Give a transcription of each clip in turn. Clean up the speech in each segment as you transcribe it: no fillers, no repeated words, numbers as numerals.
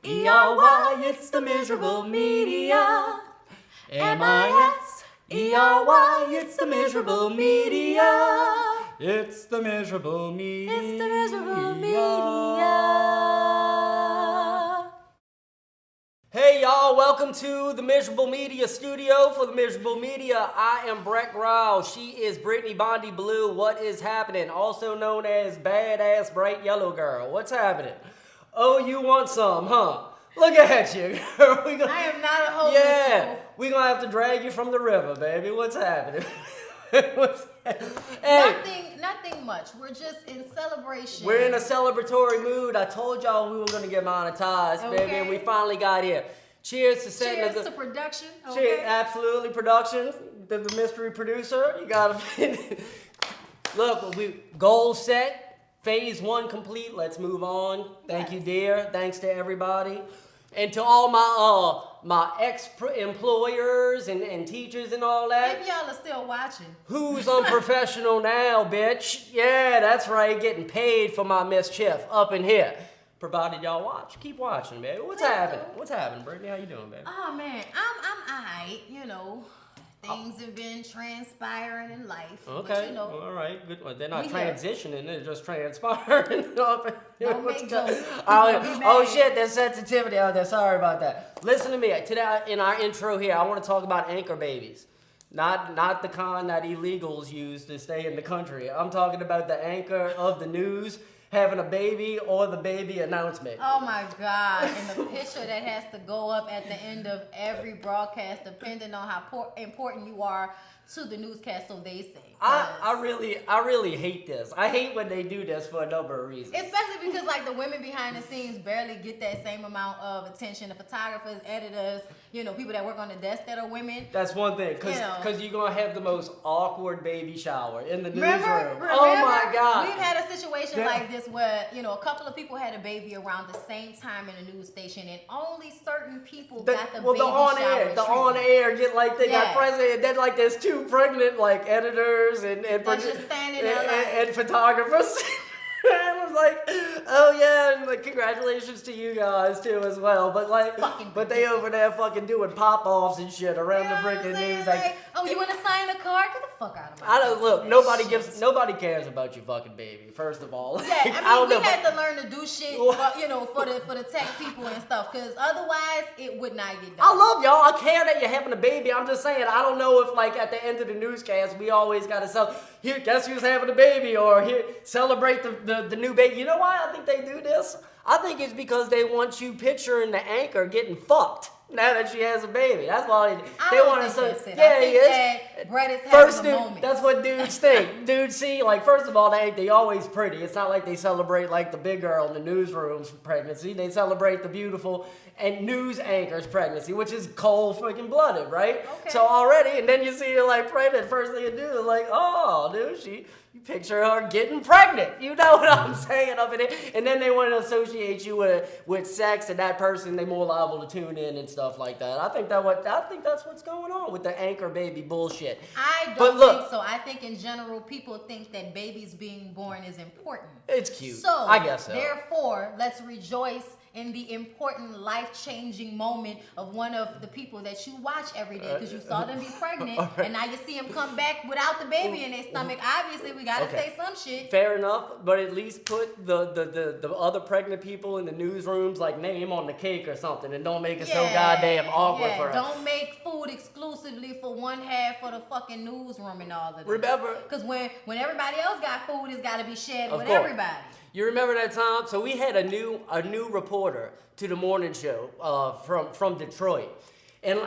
M-I-S-E-R-Y, it's the miserable media. M-I-S-E-R-Y, it's the miserable media. It's the miserable media. It's the miserable media. Hey y'all, welcome to the Miserable Media studio for the Miserable Media. I am Brett Grau. She is Brittany Bondi Blue. What is happening? Also known as Badass Bright Yellow Girl. What's happening? Oh, you want some, huh? Look at you, girl. I am not a homeless. Yeah, we're gonna have to drag you from the river, baby. What's happening? Hey. Nothing much. We're just in celebration. We're in a celebratory mood. I told y'all we were gonna get monetized, baby, and we finally got here. Cheers to setting Cheers to production. Okay. Cheers, absolutely, production. The mystery producer. You gotta look. We goal set. Phase 1 complete. Let's move on. Thank you, dear. Thanks to everybody. And to all my ex-employers and teachers and all that. If y'all are still watching. Who's unprofessional now, bitch? Yeah, that's right. Getting paid for my mischief up in here. Provided y'all watch. Keep watching, baby. What's happening? What's happening, Brittany? How you doing, baby? Oh, man. I'm alright. You know, things have been transpiring in life. Okay. But, you know, all right. Good. Well, they're not we transitioning. They're just transpiring. Don't make jokes. Oh, shit. There's sensitivity out there. Sorry about that. Listen to me. Today, in our intro here, I want to talk about anchor babies. Not the kind that illegals use to stay in the country. I'm talking about the anchor of the news having a baby or the baby announcement. Oh my God. And the picture that has to go up at the end of every broadcast, depending on how important you are to the newscast, so they say. I really hate this. I hate when they do this for a number of reasons. Especially because like the women behind the scenes barely get that same amount of attention. The photographers, editors, you know, people that work on the desk that are women. That's one thing, because you're going to have the most awkward baby shower in the newsroom. Remember, oh my God. We've had a situation like this where, you know, a couple of people had a baby around the same time in a news station, and only certain people got the baby shower. The on air get like they got president, and then like there's two pregnant like editors and just standing there and photographers. And I was like, oh yeah, and like congratulations to you guys too as well. But like, but they over there fucking doing pop-offs and shit around the freaking news. Like, oh, you want to sign a card? Get the fuck out of my I don't look. Nobody cares about your fucking baby. First of all, yeah, I mean, we had to learn to do shit, you know, for the tech people and stuff, because otherwise it would not get done. I love y'all. I care that you're having a baby. I'm just saying, I don't know if like at the end of the newscast we always gotta here, guess who's having a baby, or here, celebrate the new baby. You know why I think they do this? I think it's because they want you picturing the anchor getting fucked now that she has a baby. That's why they want to say, yeah, he is. Brett is having a moment. That's what dudes think. Dudes see, like, first of all, they always pretty. It's not like they celebrate like the big girl in the newsroom's pregnancy. They celebrate the beautiful and news anchor's pregnancy, which is cold freaking blooded, right? Okay. So already, and then you see her like pregnant. First thing you do is like, oh, dude, you picture her getting pregnant. You know what I'm saying up in it. And then they want to associate you with sex, and that person, they're more liable to tune in and stuff like that. I think that's what's going on with the anchor baby bullshit. I don't think so. I think in general people think that babies being born is important. It's cute. So I guess so. Therefore, let's rejoice in the important life-changing moment of one of the people that you watch every day, because you saw them be pregnant, and now you see them come back without the baby in their stomach. Obviously, we gotta say some shit. Fair enough, but at least put the other pregnant people in the newsrooms like name on the cake or something, and don't make it so goddamn awkward for us. Don't make food exclusively for one half of the fucking newsroom and all of this. Remember, because when everybody else got food, it's got to be shared with everybody. You remember that time? So we had a new reporter to the morning show from Detroit. And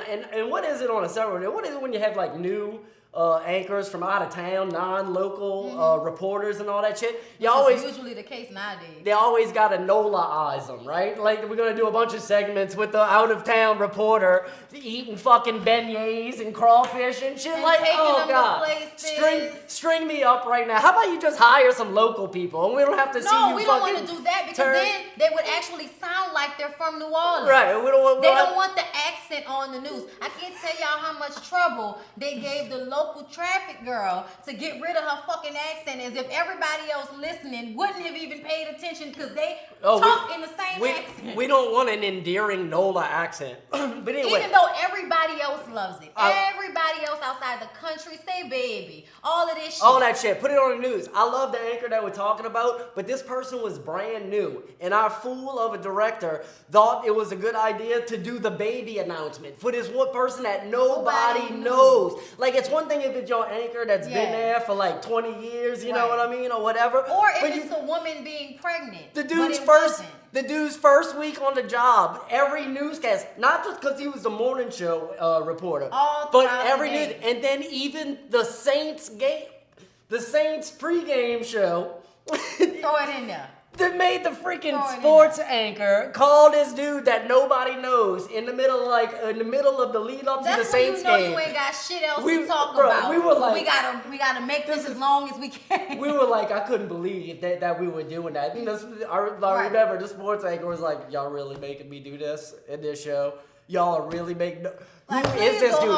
what is it on a Saturday? What is it when you have like new anchors from out of town, non-local reporters and all that shit? It's usually the case nowadays. They always got to NOLA-ize them, right? Like we're gonna do a bunch of segments with the out-of-town reporter eating fucking beignets and crawfish and shit. And like, taking oh them god, to string me up right now. How about you just hire some local people and we don't have to see you. No, we don't want to do that, because then they would actually sound like they're from New Orleans. Right. They don't want the accent on the news. I can't tell y'all how much trouble they gave the local traffic girl to get rid of her fucking accent, as if everybody else listening wouldn't have even paid attention, because they talk in the same we don't want an endearing NOLA accent. But anyway. Even though everybody else loves it. Everybody else outside the country say baby. All of this shit. All that shit. Put it on the news. I love the anchor that we're talking about, but this person was brand new. And our fool of a director thought it was a good idea to do the baby announcement for this one person that nobody knows. Like, it's one thing if it's your anchor that's been there for like 20 years, you know what I mean, or whatever. Or if it's a woman being pregnant. The dude's first week on the job, every newscast, not just because he was the morning show reporter, but every news, and then even the Saints pregame show. Throw it in there. That made the freaking sports anchor call this dude that nobody knows in the middle of the lead up to the Saints game. That's when you ain't got shit else to talk about. We were like, we gotta make this as long as we can. We were like, I couldn't believe that we were doing that. I remember the sports anchor was like, y'all really making me do this in this show? Y'all are really making. Who is this dude?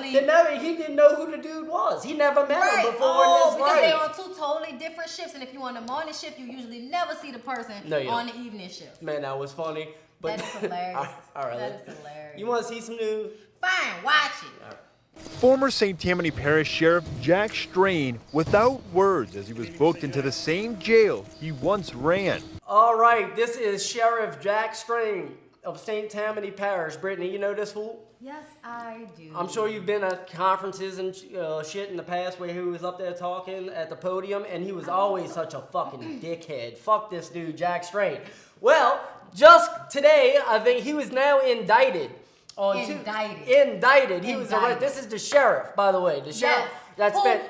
He didn't know who the dude was. He never met him before in his life. Because they're on two totally different shifts, and if you're on the morning shift, you usually never see the person on the evening shift. Man, that was funny. But that is hilarious. All right, that is hilarious. You want to see some news? Fine, watch it. Right. Former St. Tammany Parish Sheriff Jack Strain without words as he was booked into the same jail he once ran. All right, this is Sheriff Jack Strain of St. Tammany Parish. Brittany, you know this fool? Yes, I do. I'm sure you've been at conferences and shit in the past where he was up there talking at the podium, and he was always such a fucking dickhead. Fuck this dude, Jack Strain. Well, just today, I think he was now indicted. Indicted. He was arrested. This is the sheriff, by the way. The sheriff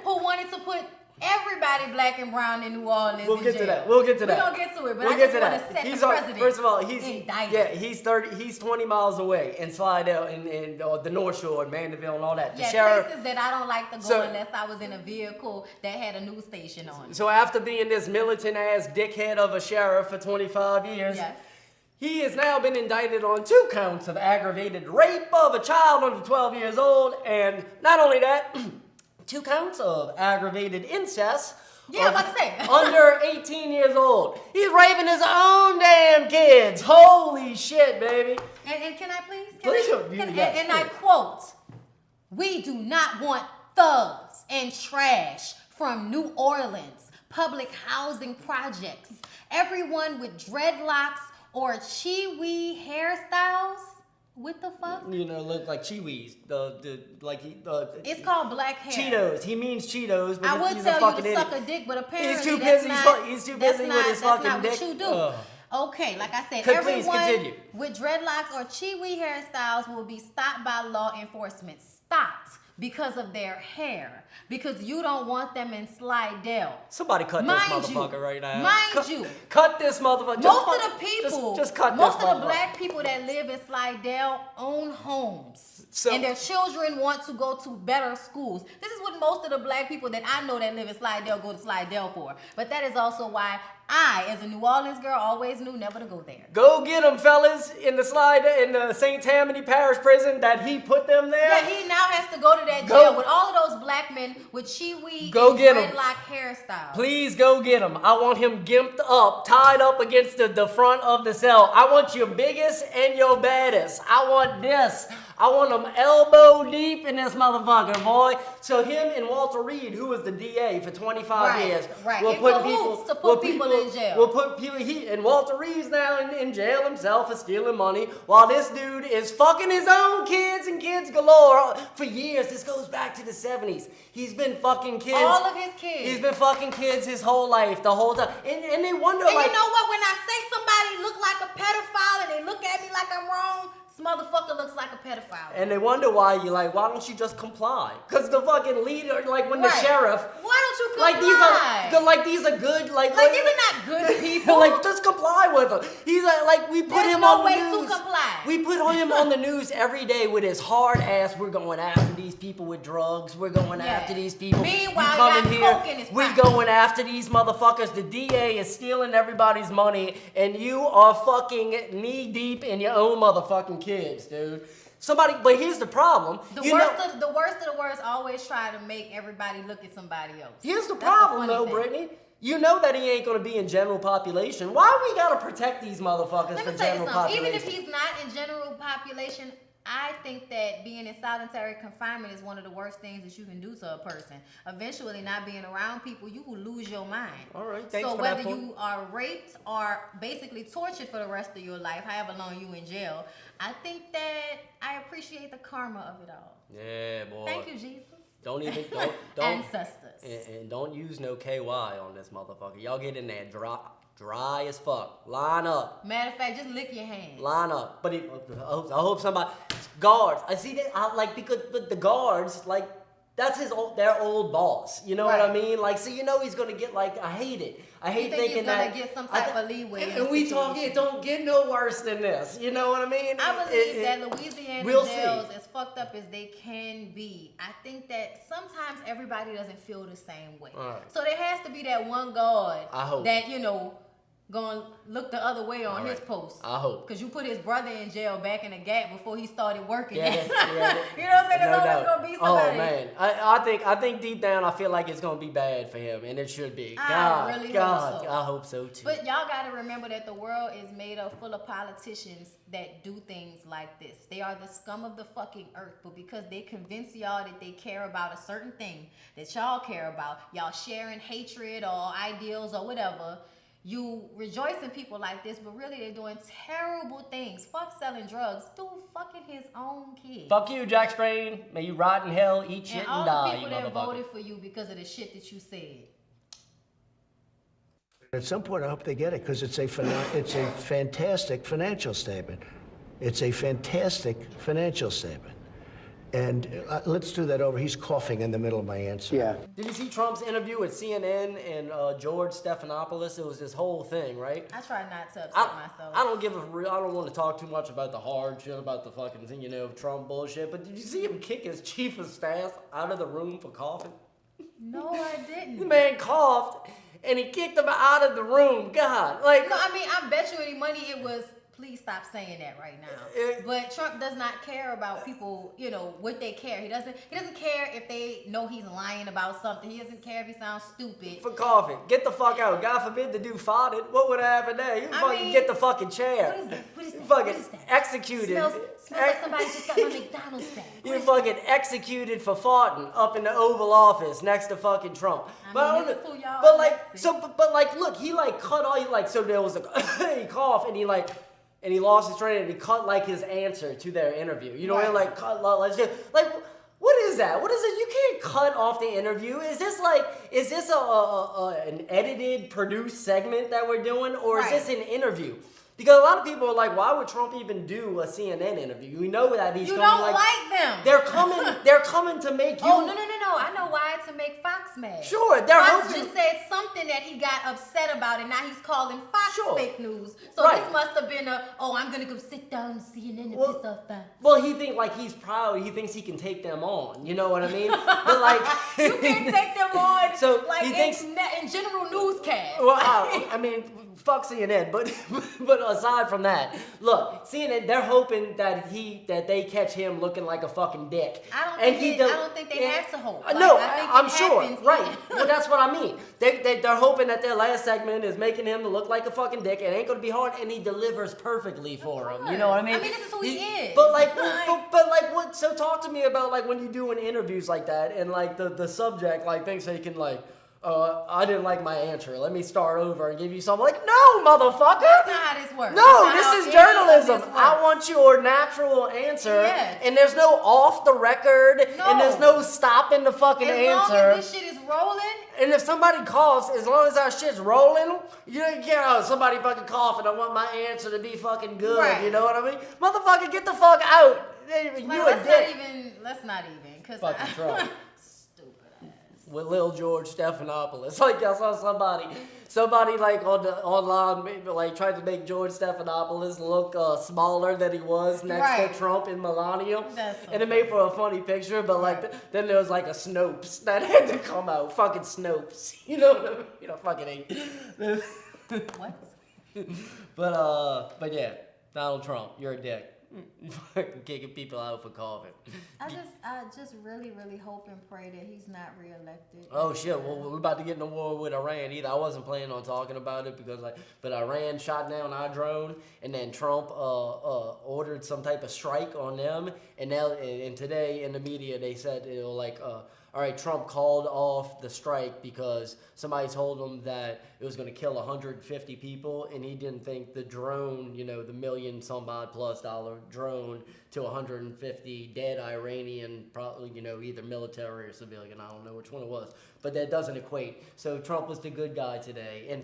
who wanted to put everybody black and brown in New Orleans. We'll get to that. We'll get to that. We're gonna get to it, but I just want to set the precedent. First of all, he's indicted. Yeah, he's 20 miles away in Slidell and the North Shore and Mandeville and all that. The sheriff, places that I don't like to go unless I was in a vehicle that had a news station on it. So after being this militant ass dickhead of a sheriff for 25 years. Yes. He has now been indicted on 2 counts of aggravated rape of a child under 12 years old, and not only that, 2 counts of aggravated incest. Yeah, I'm about to say. Under 18 years old. He's raping his own damn kids. Holy shit, baby. And can I please? Yes, and I quote, "We do not want thugs and trash from New Orleans public housing projects. Everyone with dreadlocks or chiwi hairstyles." What the fuck? You know, look like Cheewies. It's called black hair. Cheetos. He means Cheetos, but I would tell you to suck a dick, but apparently he's too busy with his fucking dick. That's not what you do. Okay, like I said, everyone with dreadlocks or chiwi hairstyles will be stopped by law enforcement. Stopped because of their hair. Because you don't want them in Slidell. Somebody cut this motherfucker right now. Mind you. Cut this motherfucker. Most of the people, just cut most this of the black people that live in Slidell own homes. And their children want to go to better schools. This is what most of the black people that I know that live in Slidell go to Slidell for. But that is also why I, as a New Orleans girl, always knew never to go there. Go get them, fellas, in the St. Tammany Parish prison that he put them there. Yeah, he now has to go to that jail with all of those black men with chiwi and dreadlock hairstyles. Please go get him. I want him gimped up, tied up against the front of the cell. I want your biggest and your baddest. I want this. I want them elbow deep in this motherfucker, boy. So him and Walter Reed, who was the DA for 25 years, will put people in jail. We'll put people. And Walter Reed's now in jail himself for stealing money, while this dude is fucking his own kids and kids galore for years. This goes back to the 70s. He's been fucking kids. All of his kids. He's been fucking kids his whole life, the whole time. And they wonder, and you know what? When I say somebody look like a pedophile and they look at me like I'm wrong, this motherfucker looks like a pedophile. And they wonder why why don't you just comply? Because the fucking leader, the sheriff. Why don't you comply? These are good, these are not good people. Just comply with him. He's we put There's him no on way the news. To comply. We put him on the news every day with his hard ass. We're going after these people with drugs. We're going after these people. Meanwhile, you come in here. We're going after these motherfuckers. The DA is stealing everybody's money, and you are fucking knee deep in your own motherfucking kids, dude. But here's the problem. The worst of the worst always try to make everybody look at somebody else. Here's the problem, though, Brittany. You know that he ain't gonna be in general population. Why we gotta protect these motherfuckers Let for me tell you general something. population? Even if he's not in general population, I think that being in solitary confinement is one of the worst things that you can do to a person. Eventually, not being around people, you will lose your mind. All right, thanks so for that whether point. you are raped or basically tortured for the rest of your life, however long you in jail, I think that I appreciate the karma of it all. Yeah, boy. Thank you, Jesus. Don't Ancestors. and don't use no KY on this motherfucker. Y'all get in there dry as fuck. Line up. Matter of fact, just lick your hand. Line up. But I hope somebody guards. I see that. But the guards like that's their old boss. You know what I Right. mean? Like, so you know he's gonna get like I hate it. I hate think thinking he's gonna that get some type of leeway in And the we talk situation. it don't get no worse than this. You know what I mean? I believe that Louisiana we'll jails, see. as fucked up as they can be, I think that sometimes everybody doesn't feel the same way. All right. So there has to be that one guard I hope. that, gonna look the other way on All his right. post. I hope. Because you put his brother in jail back in the gap before he started working. Yeah, you know what I'm saying? There's always gonna be somebody. Oh man, I think deep down I feel like it's gonna be bad for him, and it should be. I really hope God, so. I hope so too. But y'all gotta remember that the world is made up full of politicians that do things like this. They are the scum of the fucking earth, but because they convince y'all that they care about a certain thing that y'all care about, y'all sharing hatred or ideals or whatever, you rejoice in people like this, but really they're doing terrible things. Fuck selling drugs. Dude fucking his own kids. Fuck you, Jack Strain. May you rot in hell, eat shit, and and all die, the you people that motherfucker. voted for you because of the shit that you said. At some point, I hope they get it because it's a fantastic financial statement. It's a fantastic financial statement. And let's do that over. He's coughing in the middle of my answer. Yeah. Did you see Trump's interview with CNN and George Stephanopoulos? It was this whole thing, right? I try not to upset myself. I don't want to talk too much about the hard shit, about the fucking thing, Trump bullshit. But did you see him kick his chief of staff out of the room for coughing? No, I didn't. The man coughed and he kicked him out of the room. God, like. No, I mean, I bet you any money it was, please stop saying that right now. But Trump does not care about people, what they care. He doesn't care if they know he's lying about something. He doesn't care if he sounds stupid. For coughing. Get the fuck out. God forbid the dude farted. What would have happened there? You fucking get the fucking chair. What is that? What is You that? fucking What is that? executed. Smells like somebody just got my McDonald's back. You fucking executed for farting up in the Oval Office next to fucking Trump. I mean, this is who y'all but like, elected. look, he like cut all, so there was he coughed and he lost his train and he cut like his answer to their interview. You know what I mean? Like cut like what is that? What is it? You can't cut off the interview. Is this an edited, produced segment that we're doing, or is this an interview? Because a lot of people are like, why would Trump even do a CNN interview? We know that he's You coming don't like them. They're coming to make you. Oh, no. I know why, to make Fox mad. Sure, they're Fox hoping. just said something that he got upset about, and now he's calling Fox Sure. fake news. So Right. this must have been I'm going to go sit down and CNN and Well- piss off Fox. Well, he thinks like he's proud. He thinks he can take them on. You know what I mean? But like, You can't take them on So like he thinks- in general newscasts. Well, I mean, fuck CNN, but aside from that, look, CNN, they're hoping that they catch him looking like a fucking dick. I don't think they have to hope. Like, No, I think I'm it sure, happens. right? Well, that's what I mean. They're hoping that their last segment is making him look like a fucking dick. It ain't gonna be hard, and he delivers perfectly for him. You know what I mean? I mean, this is who he is. But like, Like- but like, what? So talk to me about like when you doing interviews like that, and like the subject like thinks they can like. I didn't like my answer. Let me start over and give you something. Like, no, motherfucker. That's not how this works. No, That's not this how is any of journalism. this I works. want your natural answer. Yes. And there's no off the record. No. And there's no stopping the fucking As answer. long as this shit is rolling, And if somebody coughs, as long as our shit's rolling, you don't care. Oh, somebody fucking coughing. I want my answer to be fucking good. Right. You know what I mean? Motherfucker, get the fuck out. You well, a dick. let's not even, because Fucking Trump. stupid ass. With Lil George Stephanopoulos. Like I saw somebody like on the online maybe like tried to make George Stephanopoulos look smaller than he was next Right. to Trump and Melania. That's so and it made for a funny picture, but like then there was like a Snopes that had to come out. Fucking Snopes. You know what I mean? You know, fucking hate. What? But yeah, Donald Trump, you're a dick. Kicking people out for coughing. I just really, really hope and pray that he's not reelected. Oh shit! Well, we're about to get in a war with Iran. Either I wasn't planning on talking about it because but Iran shot down our drone, and then Trump ordered some type of strike on them, and today in the media they said all right, Trump called off the strike because somebody told him that it was going to kill 150 people, and he didn't think the drone, the $1 million some odd plus dollar drone to 150 dead Iranian, probably, either military or civilian, I don't know which one it was, but that doesn't equate. So Trump was the good guy today, and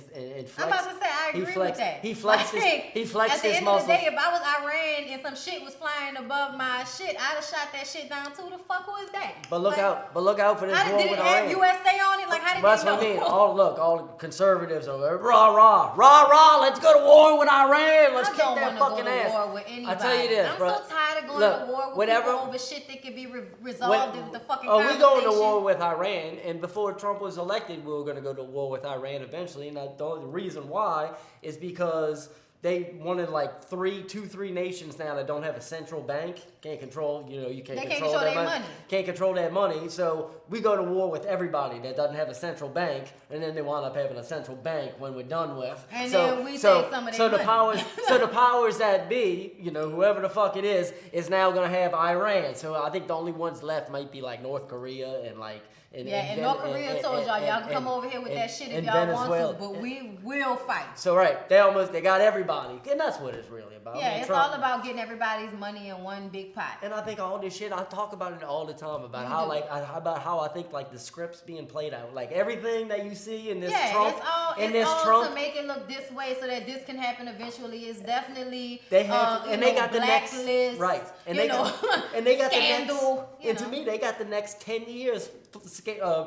I'm about to say I agree with that. He flexed his muscles. At the end of the day, if I was Iran and some shit was flying above my shit, I'd have shot that shit down too. The fuck who is that? But look out for this war did with it Iran. have USA on it? Like how did That's they know? what I mean. All the conservatives are rah. Let's go to war with Iran. Let's kick that fucking ass. I don't want to go to war with anybody. I tell you this, I'm bro. so tired of going to war with people over shit that could be resolved in the fucking conversation. We going to war with Iran, and before Trump was elected, we were going to go to war with Iran eventually. And the only reason why is because they wanted like three nations now that don't have a central bank. Can't control, you can't control that money. Can't control that money. So we go to war with everybody that doesn't have a central bank, and then they wind up having a central bank when we're done with. And then we take some of their money. The powers that be, whoever the fuck it is now gonna have Iran. So I think the only ones left might be like North Korea and like. And North Korea told y'all can come over here with that shit if y'all want to, but we will fight. So right, they got everybody, and that's what it's really about. Yeah, it's all about getting everybody's money in one big pot. And I think all this shit, I talk about it all the time about how I think like the script's being played out, like everything that you see in this Trump, it's all to make it look this way so that this can happen eventually. It's definitely they got the next list, right, and they got scandal, the next, and to me they got the next 10 years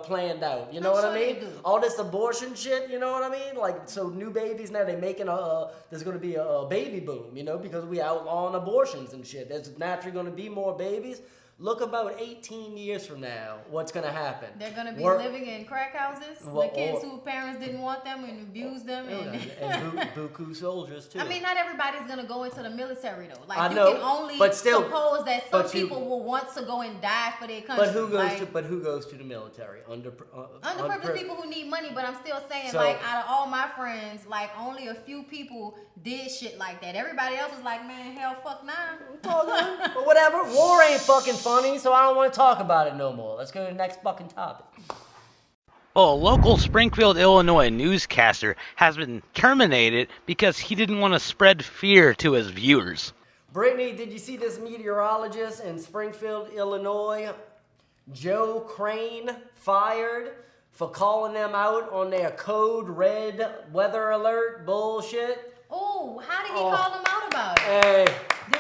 planned out. You know what I mean? All this abortion shit. You know what I mean? Like so, new babies now they making there's gonna be a baby boom. Because we outlawing abortions and shit. There's naturally gonna be more babies. Look about 18 years from now, what's going to happen? They're going to be living in crack houses. The kids whose parents didn't want them and abused them. And buku soldiers, too. I mean, not everybody's going to go into the military, though. Like, I know, you can only suppose that some people will want to go and die for their country. But who goes to the military? Underprivileged people who need money, but I'm still saying, out of all my friends, only a few people did shit like that. Everybody else is like, man, hell, fuck nah. But whatever. War ain't fucking funny, so I don't want to talk about it no more. Let's go to the next fucking topic. Well, a local Springfield, Illinois newscaster has been terminated because he didn't want to spread fear to his viewers. Brittany, did you see this meteorologist in Springfield, Illinois, Joe Crane, fired for calling them out on their code red weather alert bullshit? Oh, how did he call them out about it? Hey.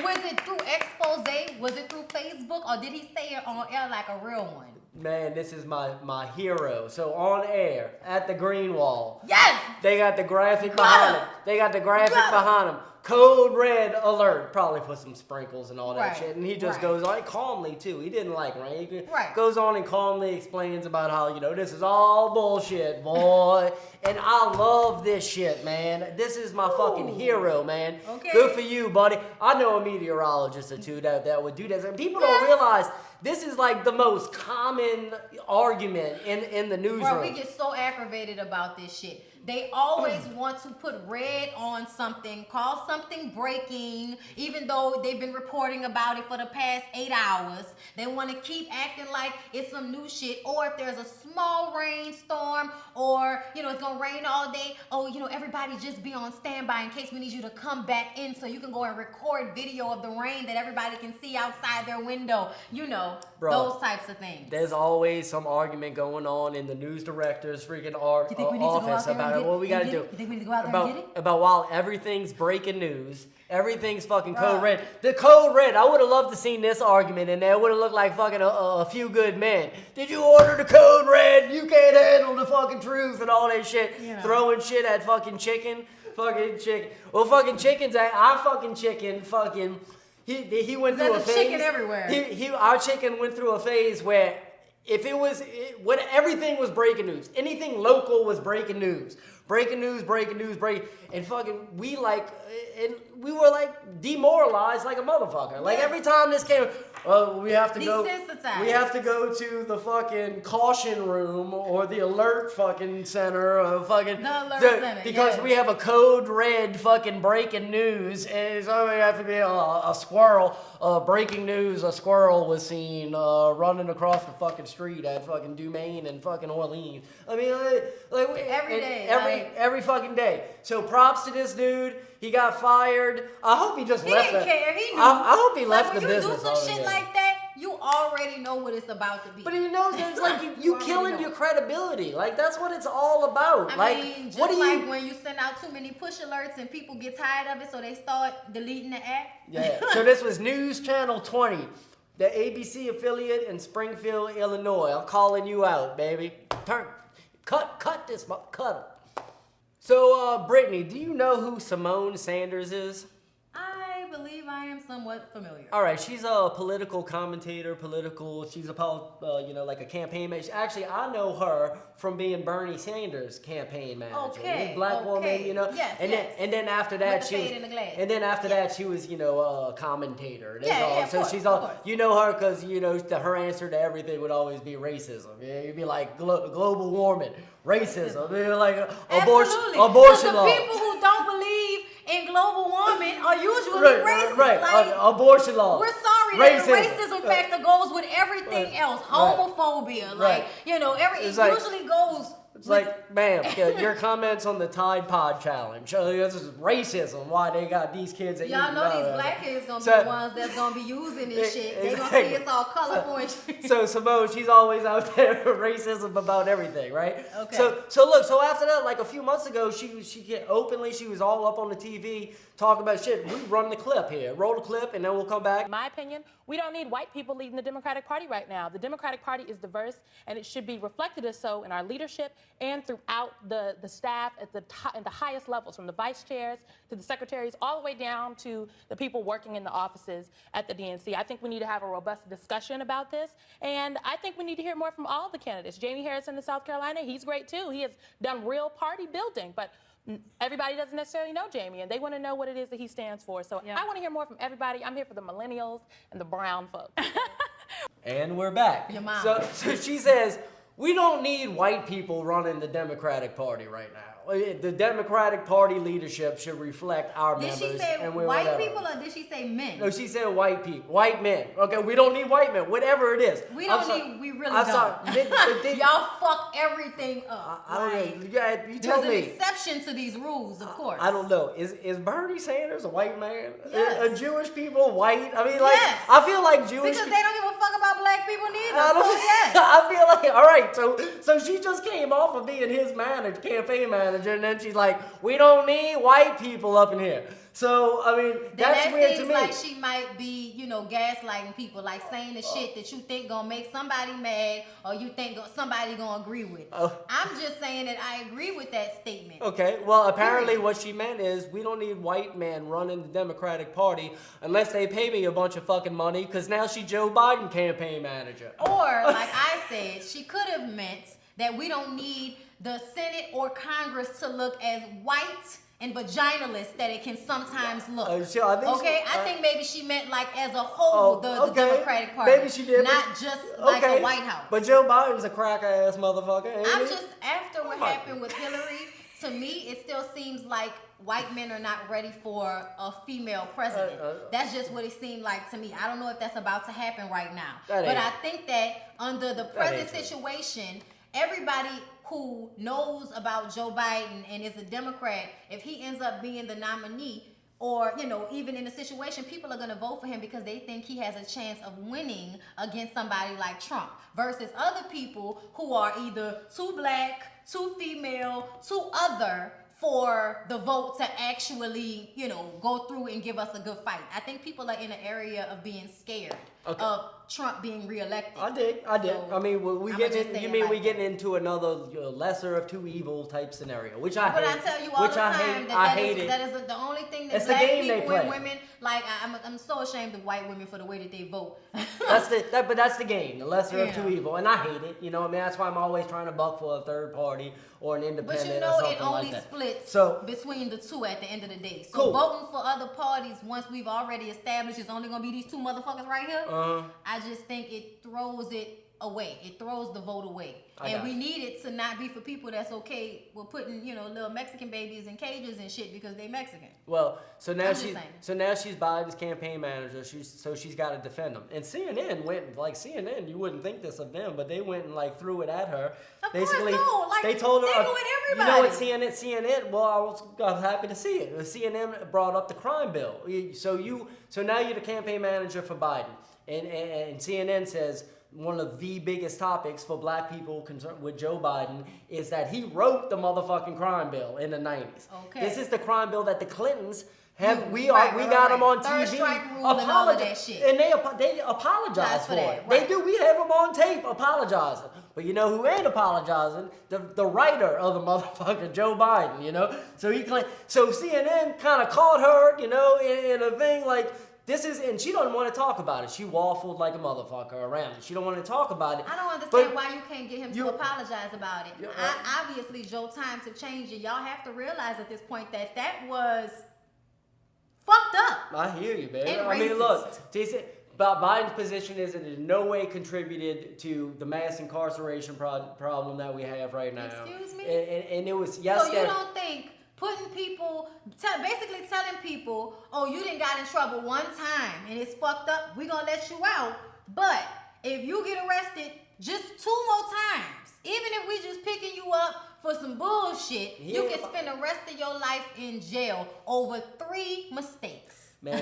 Was it through expose? Was it through Facebook? Or did he say it on air like a real one? Man, this is my hero. So on air, at the Green Wall. Yes! They got the graphic behind him. Code red alert. Probably put some sprinkles and all that shit. And he just goes on calmly, too. He didn't rain. He goes on and calmly explains about how, this is all bullshit, boy. And I love this shit, man. This is my fucking hero, man. Okay. Good for you, buddy. I know a meteorologist or two that would do this. And people don't realize this is like the most common argument in the newsroom. Bro, we get so aggravated about this shit. They always want to put red on something, call something breaking, even though they've been reporting about it for the past 8 hours. They want to keep acting like it's some new shit. Or if there's a small rainstorm or, it's going to rain all day, everybody just be on standby in case we need you to come back in so you can go and record video of the rain that everybody can see outside their window. Bro, those types of things. There's always some argument going on in the news director's freaking office about what we gotta do. You think we need to go out there and get it? About while everything's breaking news, everything's fucking code red. The code red, I would have loved to seen this argument in there. It would have looked like fucking a few good men. Did you order the code red? You can't handle the fucking truth and all that shit. Throwing shit at fucking chicken. Fucking chicken. Well, fucking chicken's our fucking chicken fucking... He went through a phase. There's a chicken everywhere. Our chicken went through a phase where when everything was breaking news, anything local was breaking news. And fucking we were demoralized like a motherfucker. Like every time this came, we have to go. Desensitized. We have to go to the fucking caution room or the alert fucking center or fucking The alert center, because yes. we have a code red fucking breaking news, and so we have to be a squirrel. Breaking news: a squirrel was seen running across the fucking street at fucking Dumaine and fucking Orleans. I mean, Every day, every fucking day. So props to this dude. He got fired. I hope he just He left. didn't care. He knew. I hope he left like, the when business. you do some already. shit like that, you already know what it's about to be. But you know, it's like you already killing know. your credibility. Like that's what it's all about. I like mean, just what do like you? when you send out too many push alerts and people get tired of it, so they start deleting the app. Yeah. So this was News Channel 20, the ABC affiliate in Springfield, Illinois. I'm calling you out, baby. Cut this, cut him. So, Brittany, do you know who Simone Sanders is? I believe I am somewhat familiar. All right, she's a political commentator, she's like a campaign manager. Actually, I know her from being Bernie Sanders' campaign manager. Okay, This black woman, you know. Yes, and yes. then after that, With the she was, fade in the glass. and then after that, she was, a commentator. That's Yeah, all. yeah, of So course, she's of all, course. you know her because her answer to everything would always be racism. Yeah, you'd be like global warming, racism, like abortion Absolutely. 'Cause the law. people who don't believe in global warming are usually racist. Right. Like, Abortion law. we're sorry that the racism factor goes with everything else. Homophobia, like, it It's like- usually goes. It's like, ma'am, your comments on the Tide Pod challenge. This is racism. Why they got these kids that Y'all eat know these blah, blah, black blah. kids gonna be So- the ones that's gonna be using this shit. They gonna Exactly. see it's all colorful and shit. So Simone, she's always out there racism about everything, right? Okay. So after that, like a few months ago, she was all up on the TV talking about shit. We run the clip here, roll the clip, and then we'll come back. In my opinion, we don't need white people leading the Democratic Party right now. The Democratic Party is diverse, and it should be reflected as so in our leadership and throughout the staff at the highest levels, from the vice chairs to the secretaries, all the way down to the people working in the offices at the DNC. I think we need to have a robust discussion about this, and I think we need to hear more from all the candidates. Jamie Harrison in South Carolina, he's great too. He has done real party building, but everybody doesn't necessarily know Jamie, and they want to know what it is that he stands for. So I want to hear more from everybody. I'm here for the millennials and the brown folks. And we're back. Your mom. So she says, we don't need white people running the Democratic Party right now. The Democratic Party leadership should reflect our Did members. she say and white whatever. people or did she say men? No, she said white people, white men. Okay, we don't need white men, whatever it is. We I'm don't sorry. need. We really I'm don't. sorry. Y'all fuck everything up. I don't Like, know. Yeah, you tell there's an me. exception to these rules, of course. I don't know. Is Bernie Sanders a white man? Yes. Are Jewish people white? I mean, like, Yes. I feel like Jewish Because people. they don't give a fuck about black people neither. I, don't, So yes. I feel like, all right, so she just came off of being his campaign manager, and then she's like, we don't need white people up in here. So, I mean, Then that's that weird to seems me. like she might be, gaslighting people, like saying the shit that you think gonna make somebody mad or you think somebody gonna agree with. I'm just saying that I agree with that statement. Okay, well, apparently Period. what she meant is we don't need white men running the Democratic Party unless they pay me a bunch of fucking money, because now she's Joe Biden campaign manager. Or, like I said, she could have meant that we don't need the Senate or Congress to look as white and vaginalist that it can sometimes look. Sure, I think I think maybe she meant like as a whole the Democratic Party. Maybe she did. Not just like the White House. But Joe Biden's a crack ass motherfucker, ain't I'm he? just, after what happened with Hillary, to me, it still seems like white men are not ready for a female president. That's just what it seemed like to me. I don't know if that's about to happen right now. That But ain't- I think that under the present ain't true. situation, everybody who knows about Joe Biden and is a Democrat, if he ends up being the nominee, or even in a situation, people are going to vote for him because they think he has a chance of winning against somebody like Trump, versus other people who are either too black, too female, too other for the vote to actually go through and give us a good fight. I think people are in an area of being scared of Trump being reelected. I did. So, I mean, we I'ma getting just in, say you it mean like we that. getting into another lesser of two evil type scenario, which I But hate. I tell you all which the I time hate. that, I that, hate is, it. that is the only thing that It's the black game they people and play. women, like, I'm so ashamed of white women for the way that they vote. But that's the game, the lesser of two Yeah. evil, and I hate it. You know what I mean? That's why I'm always trying to buck for a third party or an independent But you or know something it only like that. splits So between the two at the end of the day. So Cool. voting for other parties once we've already established it's only gonna be these two motherfuckers right here. I just think it throws it away. It throws the vote away. And we need it to not be for people that's okay with putting, little Mexican babies in cages and shit because they Mexican. well, so now I'm just she's saying. Biden's campaign manager. She's got to defend him. And CNN CNN. You wouldn't think this of them, but they went and threw it at her. Of Basically, course, no. Like, they told her. they do it You know what everybody. CNN? Well, I was happy to see it. CNN brought up the crime bill. So now you're the campaign manager for Biden, and CNN says one of the biggest topics for black people concerned with Joe Biden is that he wrote the motherfucking crime bill in the 90s. Okay. This is the crime bill that the Clintons have. We Right, got right. them on Third TV. strike rule and all of that shit. And they apologize That's for for it. that, They right. do. We have them on tape apologizing. But you know who ain't apologizing? The writer of the motherfucker, Joe Biden. So CNN kind of caught her, in a thing like. And she doesn't want to talk about it. She waffled like a motherfucker around it. She don't want to talk about it. I don't understand But why you can't get him to apologize about it. Obviously, Joe, times have changed, and y'all have to realize at this point that was fucked up. I hear you, baby. And I mean, look, racist. Biden's position is it in no way contributed to the mass incarceration problem that we have right now. Excuse me? And it was So yesterday. you don't think putting people, basically telling people, oh, you didn't got in trouble one time and it's fucked up, we gonna let you out. But if you get arrested just 2 more times, even if we just picking you up for some bullshit, you can spend the rest of your life in jail over 3 mistakes. Man,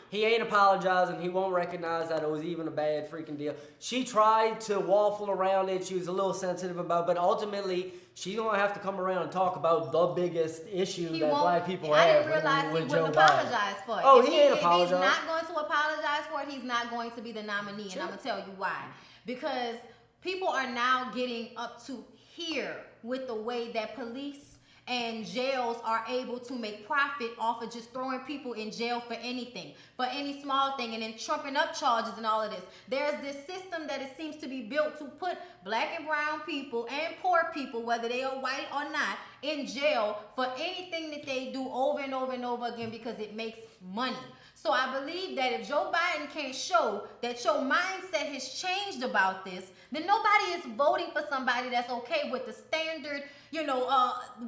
he ain't apologizing. He won't recognize that it was even a bad freaking deal. She tried to waffle around it. She was a little sensitive about it, but ultimately, she's going to have to come around and talk about the biggest issue that black people I have didn't realize with he Joe wouldn't Biden. apologize for it. Oh, If he ain't If apologized. he's not going to apologize for it, he's not going to be the nominee, and I'm going to tell you why. Because people are now getting up to here with the way that police and jails are able to make profit off of just throwing people in jail for anything, for any small thing, and then trumping up charges and all of this. There's this system that it seems to be built to put black and brown people and poor people, whether they are white or not, in jail for anything that they do over and over and over again because it makes money. So I believe that if Joe Biden can't show that your mindset has changed about this, then nobody is voting for somebody that's okay with the standard,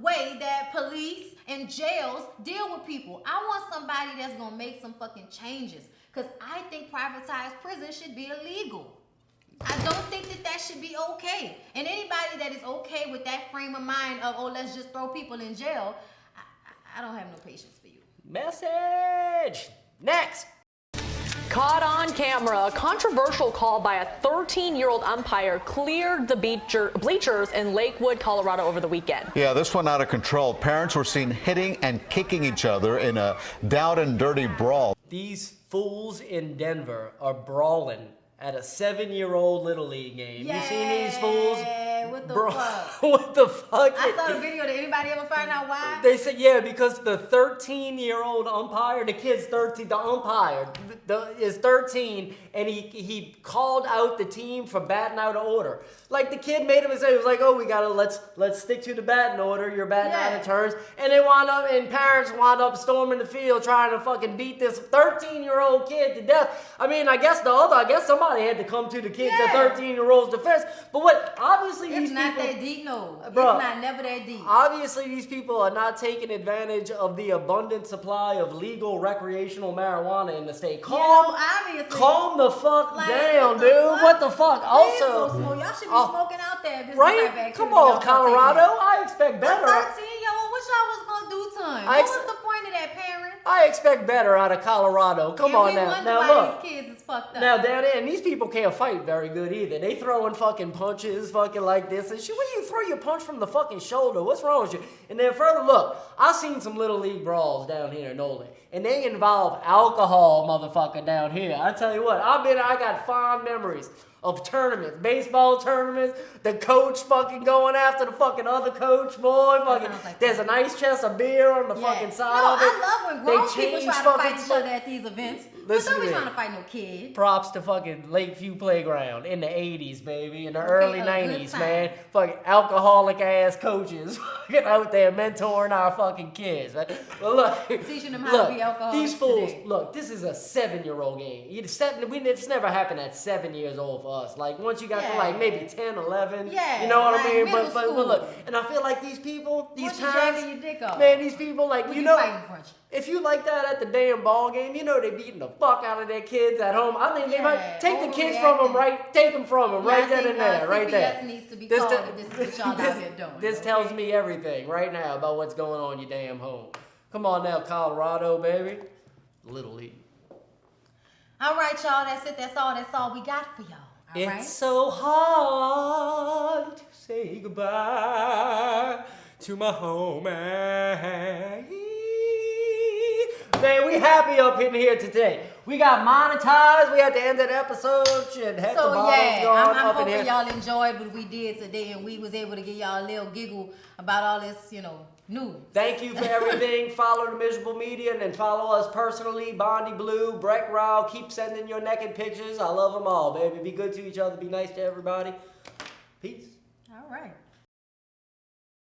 way that police and jails deal with people. I want somebody that's gonna make some fucking changes, because I think privatized prison should be illegal. I don't think that should be okay. And anybody that is okay with that frame of mind of, oh, let's just throw people in jail, I don't have no patience for you. Message! Next! Caught on camera, a controversial call by a 13-year-old umpire cleared the bleachers in Lakewood, Colorado over the weekend. Yeah, this one out of control. Parents were seen hitting and kicking each other in a down and dirty brawl. These fools in Denver are brawling at a 7-year-old Little League game. You seen these fools? What the Bro, fuck? what the fuck? I saw the video. Did anybody ever find out why? They said, yeah, because the 13-year-old umpire, the kid's 13, the umpire is 13, and he called out the team for batting out of order. Like, the kid made a mistake. He was like, oh, we gotta, let's stick to the batting order. You're batting out of turns. And parents wound up storming the field trying to fucking beat this 13-year-old kid to death. I mean, I guess somebody had to come to the 13-year-old's defense. But obviously It's these not people, that deep, no. Bro, It's not never that deep. obviously these people are not taking advantage of the abundant supply of legal recreational marijuana in the state. Obviously. Calm the fuck down, what dude. the fuck? What the fuck? Please Also, go smoke. Y'all should be smoking out there. This right? back Come to on, y'all Colorado. take I expect that. better. 13-year-old, what y'all was gonna do to him? What was the point of that, parents? I expect better out of Colorado. Come on now. Now why look. these kids is fucked up. Now down there, and these people can't fight very good either. They throwing fucking punches, fucking like this and shit. When you throw your punch from the fucking shoulder, what's wrong with you? And then further, look, I've seen some little league brawls down here in Nolan, and they involve alcohol, motherfucker, down here. I tell you what, I got fond memories of tournaments, baseball tournaments, the coach fucking going after the fucking other coach, boy. Fucking, like there's a nice chest of beer on the fucking side of it. I love when grown people try to fight each other at these events. Listen But don't to be me. trying to fight no kid. Props to fucking Lakeview Playground in the 80s, baby, in the early a good 90s, time. man. Fucking alcoholic ass coaches fucking out there mentoring our fucking kids. Man. But look, Teaching them how to be alcoholics these fools, today. look, this is a 7-year-old game. It's never happened at 7 years old for us. Like, once you got to like maybe 10, 11, Yeah, you know what like I mean? middle But school. look, and I feel like these people, these Once you parents, jacking your dick off. man, these people, like, Who you you know, fighting for? if you like that at the damn ball game, you know they beating the fuck out of their kids at home. I think they Yeah, might take the kids from them, overreacting. right? Take them from them, Yeah, I right then think, and there, right CPS there. needs to be This called te- if this is what y'all out here doing. This okay? tells me everything right now about what's going on in your damn home. Come on now, Colorado, baby. Little League. All right, y'all. That's it. That's all we got for y'all. All It's right. so hard to say goodbye to my home. Man, we happy up in here today. We got monetized. We at the end of the episode. Shit, heck, the So bottles yeah, going I'm up in hoping here. y'all enjoyed what we did today, and we was able to get y'all a little giggle about all this, news. Thank you for everything. Follow the Miserable Media and then follow us personally. Bondi Blue, Breck Rao. Keep sending your naked pictures. I love them all, baby. Be good to each other. Be nice to everybody. Peace.